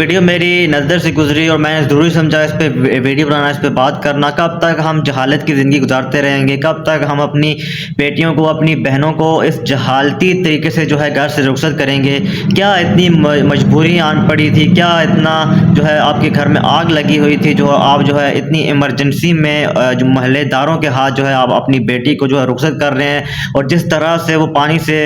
Video میری نظر سے گزری اور میں نے ضروری سمجھا اس پہ ویڈیو بنانا، اس پہ بات کرنا۔ کب تک ہم جہالت کی زندگی گزارتے رہیں گے؟ کب تک ہم اپنی بیٹیوں کو، اپنی بہنوں کو اس جہالتی طریقے سے جو ہے گھر سے رخصت کریں گے؟ کیا اتنی مجبوری آن پڑی تھی؟ کیا اتنا جو ہے آپ کے گھر میں آگ لگی ہوئی تھی جو آپ جو ہے اتنی ایمرجنسی میں جو محلے داروں کے ہاتھ جو ہے آپ اپنی بیٹی کو جو ہے رخصت کر رہے ہیں، اور جس طرح سے وہ پانی سے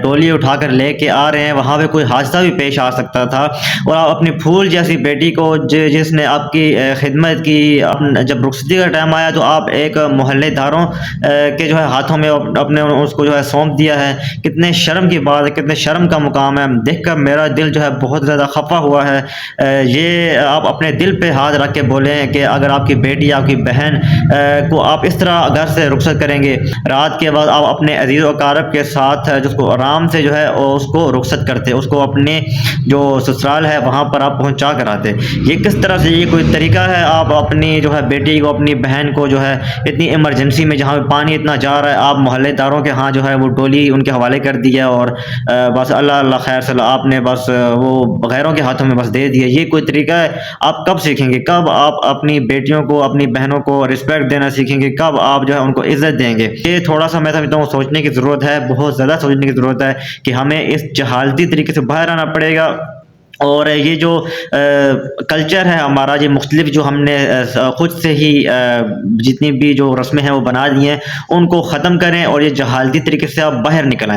ڈولی اٹھا کر لے کے آ رہے ہیں وہاں پہ کوئی حادثہ بھی پیش آ سکتا تھا، اور آپ اپنی پھول جیسی بیٹی کو جس نے آپ کی خدمت کی، جب رخصتی کا ٹائم آیا تو آپ ایک محلے داروں کے جو ہے ہاتھوں میں اپنے اس کو جو ہے سونپ دیا ہے۔ کتنے شرم کی بات ہے، کتنے شرم کا مقام ہے۔ دیکھ کر میرا دل جو ہے بہت زیادہ خفا ہوا ہے۔ یہ آپ اپنے دل پہ ہاتھ رکھ کے بولیں کہ اگر آپ کی بیٹی، آپ کی بہن کو آپ اس طرح گھر سے رخصت کریں گے، رات کے بعد آپ اپنے عزیز و اقارب کے ساتھ جس کو آرام سے جو ہے اس کو رخصت کرتے، اس کو اپنے جو سسرال ہے وہاں پر آپ پہنچا کر آتے۔ یہ کس طرح سے، یہ کوئی طریقہ ہے آپ اپنی جو ہے بیٹی کو، اپنی بہن کو جو ہے اتنی ایمرجنسی میں جہاں پانی اتنا جا رہا ہے، آپ محلے داروں کے ہاں جو ہے وہ ڈولی ان کے حوالے کر دیا، اور بس اللہ اللہ خیر صلی آپ نے بس وہ غیروں کے ہاتھوں میں بس دے دیا؟ یہ کوئی طریقہ ہے؟ آپ کب سیکھیں گے؟ کب آپ اپنی بیٹیوں کو، اپنی بہنوں کو رسپیکٹ دینا سیکھیں گے؟ کب آپ جو ہے ان کو عزت دیں گے؟ یہ تھوڑا سا میں سمجھتا ہوں سوچنے کی ضرورت ہے، بہت زیادہ سوچنے کی ضرورت ہے کہ ہمیں اس جہالتی طریقے سے باہر آنا پڑے گا، اور یہ جو کلچر ہے ہمارا، یہ مختلف جو ہم نے خود سے ہی جتنی بھی جو رسمیں ہیں وہ بنا دی ہیں، ان کو ختم کریں اور یہ جہالتی طریقے سے آپ باہر نکل آئیں۔